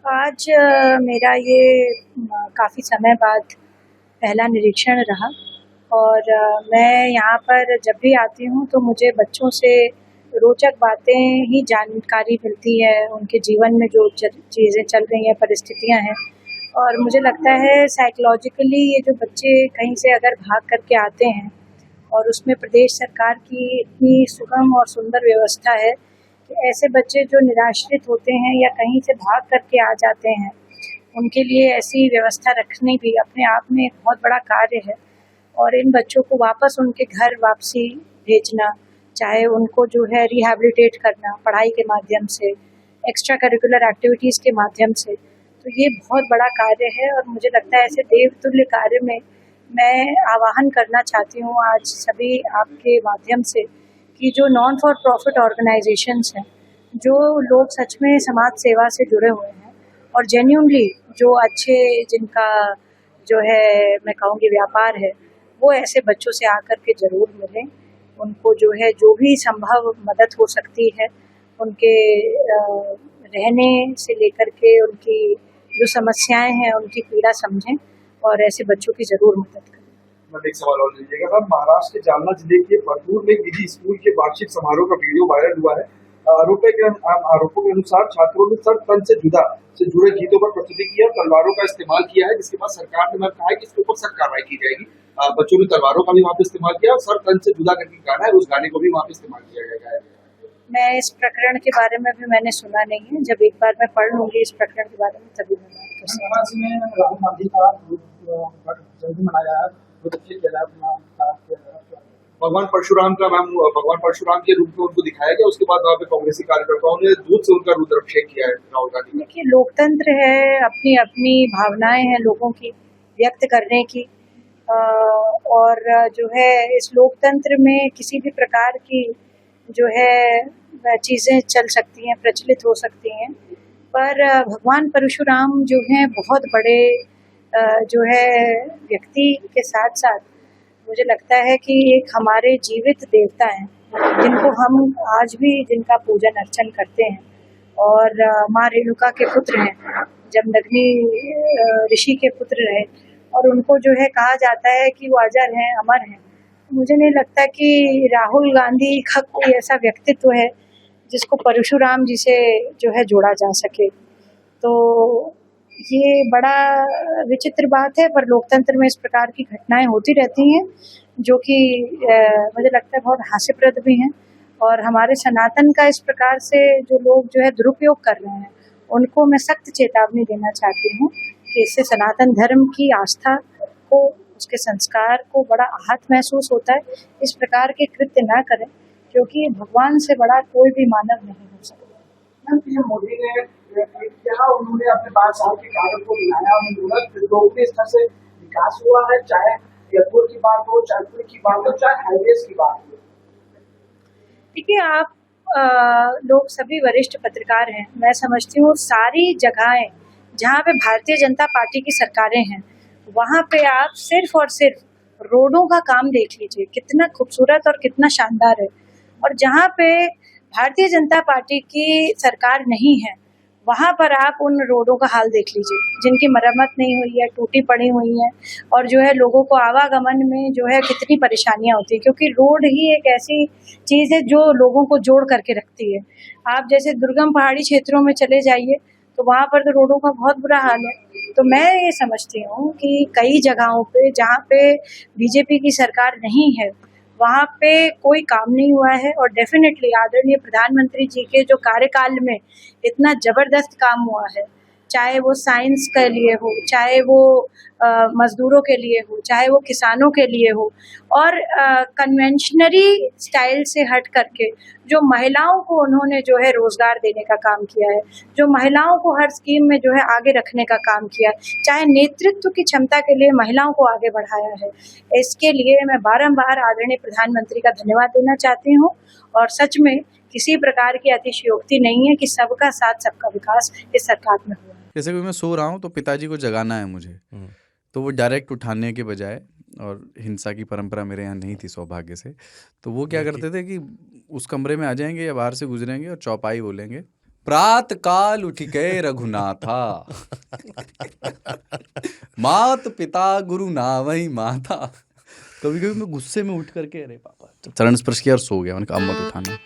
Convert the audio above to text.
आज मेरा ये काफ़ी समय बाद पहला निरीक्षण रहा और मैं यहाँ पर जब भी आती हूँ तो मुझे बच्चों से रोचक बातें ही जानकारी मिलती है, उनके जीवन में जो चीज़ें चल रही हैं, परिस्थितियाँ हैं। और मुझे लगता है साइकोलॉजिकली ये जो बच्चे कहीं से अगर भाग करके आते हैं और उसमें प्रदेश सरकार की इतनी सुगम और सुंदर व्यवस्था है कि ऐसे बच्चे जो निराश्रित होते हैं या कहीं से भाग करके आ जाते हैं, उनके लिए ऐसी व्यवस्था रखनी भी अपने आप में एक बहुत बड़ा कार्य है। और इन बच्चों को वापस उनके घर वापसी भेजना, चाहे उनको जो है रिहैबिलिटेट करना पढ़ाई के माध्यम से, एक्स्ट्रा करिकुलर एक्टिविटीज़ के माध्यम से, तो ये बहुत बड़ा कार्य है। और मुझे लगता है ऐसे देवतुल्य कार्य में मैं आह्वान करना चाहती हूँ आज सभी आपके माध्यम से कि जो नॉन फॉर प्रॉफिट ऑर्गेनाइजेशंस हैं, जो लोग सच में समाज सेवा से जुड़े हुए हैं और जेन्युइनली जो अच्छे जिनका जो है मैं कहूँगी व्यापार है, वो ऐसे बच्चों से आकर के ज़रूर मिलें। उनको जो है जो भी संभव मदद हो सकती है, उनके रहने से लेकर के उनकी जो समस्याएं हैं, उनकी पीड़ा समझें और ऐसे बच्चों की ज़रूर मदद करें। मैम एक सवाल और लीजिएगा मैम, महाराष्ट्र के जालना जिले के परतूर में निजी स्कूल के वार्षिक समारोह का वीडियो वायरल हुआ है। आरोपों के अनुसार छात्रों ने सर तन से जुदा से जुड़े गीतों पर प्रस्तुति की है, तलवारों का इस्तेमाल किया है, जिसके बाद सरकार ने कहा है कि इसके ऊपर सख्त कार्रवाई की जाएगी। बच्चों ने तलवारों का भी वहाँ पे इस्तेमाल किया और सर तन से जुदा करके गाना है, उस गाने को भी वहाँ पे इस्तेमाल किया जाएगा। मैं इस प्रकरण के बारे में भी मैंने सुना नहीं है, जब एक बार मैं पढ़ लूंगी इस प्रकरण के बारे में तभी मैं बात कर सकती हूँ। वाराणसी में राहुल गांधी का जयंती मनाया है, बहुत अच्छे भगवान परशुराम का मैम, भगवान परशुराम के रूप में उनको दिखाया गया, उसके बाद वहाँ पे कांग्रेसी कार्यकर्ताओं ने दूध से उनका रुद्राभिषेक किया है राहुल गांधी। देखिए, लोकतंत्र है, अपनी अपनी भावनाएं हैं लोगों की व्यक्त करने की, और जो है इस लोकतंत्र में किसी भी प्रकार की जो है चीज़ें चल सकती हैं, प्रचलित हो सकती हैं। पर भगवान परशुराम जो हैं बहुत बड़े जो है व्यक्ति के साथ साथ मुझे लगता है कि एक हमारे जीवित देवता हैं, जिनको हम आज भी जिनका पूजन अर्चन करते हैं। और माँ रेणुका के पुत्र हैं, जमदग्नि ऋषि के पुत्र रहे, और उनको जो है कहा जाता है कि वो अजर हैं, अमर हैं। मुझे नहीं लगता कि राहुल गांधी का कोई ऐसा व्यक्तित्व है जिसको परशुराम जी से जो है जोड़ा जा सके। तो ये बड़ा विचित्र बात है, पर लोकतंत्र में इस प्रकार की घटनाएं होती रहती हैं, जो कि मुझे लगता है बहुत हास्यप्रद भी हैं। और हमारे सनातन का इस प्रकार से जो लोग जो है दुरुपयोग कर रहे हैं, उनको मैं सख्त चेतावनी देना चाहती हूँ कि इससे सनातन धर्म की आस्था को, उसके संस्कार को बड़ा आहत महसूस होता है। इस प्रकार के कृत्य ना करें, क्योंकि भगवान से बड़ा कोई भी मानव नहीं हो सकता। पीएम मोदी ने ट्वीट किया, उन्होंने अपने 5 साल के कार्य को गिनाया, उन्होंने दोगुने स्तर से विकास हुआ है, चाहे एयरपोर्ट की बात हो, चाहे पुल की बात हो, चाहे हाईवेज की बात हो। देखिए, आप लोग सभी वरिष्ठ पत्रकार हैं। मैं समझती हूँ सारी जगहें जहाँ पे भारतीय जनता पार्टी की सरकारें हैं, वहाँ पे आप सिर्फ और सिर्फ रोडों का काम देख लीजिए, कितना खूबसूरत और कितना शानदार है। और जहाँ पे भारतीय जनता पार्टी की सरकार नहीं है, वहाँ पर आप उन रोडों का हाल देख लीजिए, जिनकी मरम्मत नहीं हुई है, टूटी पड़ी हुई हैं, और जो है लोगों को आवागमन में जो है कितनी परेशानियां होती है, क्योंकि रोड ही एक ऐसी चीज़ है जो लोगों को जोड़ करके रखती है। आप जैसे दुर्गम पहाड़ी क्षेत्रों में चले जाइए, तो वहाँ पर तो रोडों का बहुत बुरा हाल है। तो मैं ये समझती हूँ कि कई जगहों पे जहाँ पे बीजेपी की सरकार नहीं है, वहाँ पे कोई काम नहीं हुआ है। और डेफिनेटली आदरणीय प्रधानमंत्री जी के जो कार्यकाल में इतना ज़बरदस्त काम हुआ है, चाहे वो साइंस के लिए हो, चाहे वो मज़दूरों के लिए हो, चाहे वो किसानों के लिए हो, और कन्वेंशनरी स्टाइल से हट करके जो महिलाओं को उन्होंने जो है रोज़गार देने का काम किया है, जो महिलाओं को हर स्कीम में जो है आगे रखने का काम किया है, चाहे नेतृत्व की क्षमता के लिए महिलाओं को आगे बढ़ाया है, इसके लिए मैं बारंबार आदरणीय प्रधानमंत्री का धन्यवाद देना चाहती हूँ। और सच में किसी प्रकार की अतिशयोक्ति नहीं है कि सबका साथ सबका विकास इस सरकार में हुआ है। जैसे कि मैं सो रहा हूँ तो पिताजी को जगाना है मुझे, तो वो डायरेक्ट उठाने के बजाय, और हिंसा की परंपरा मेरे यहाँ नहीं थी सौभाग्य से, तो वो क्या करते थे कि उस कमरे में आ जाएंगे या बाहर से गुजरेंगे और चौपाई बोलेंगे प्रात काल उठ के रघुनाथा, मात पिता गुरु नावई माता। कभी कभी मैं गुस्से में उठ करके अरे पापा चरण स्पर्श किया और सो गया, मैंने कहा अब मत उठाना।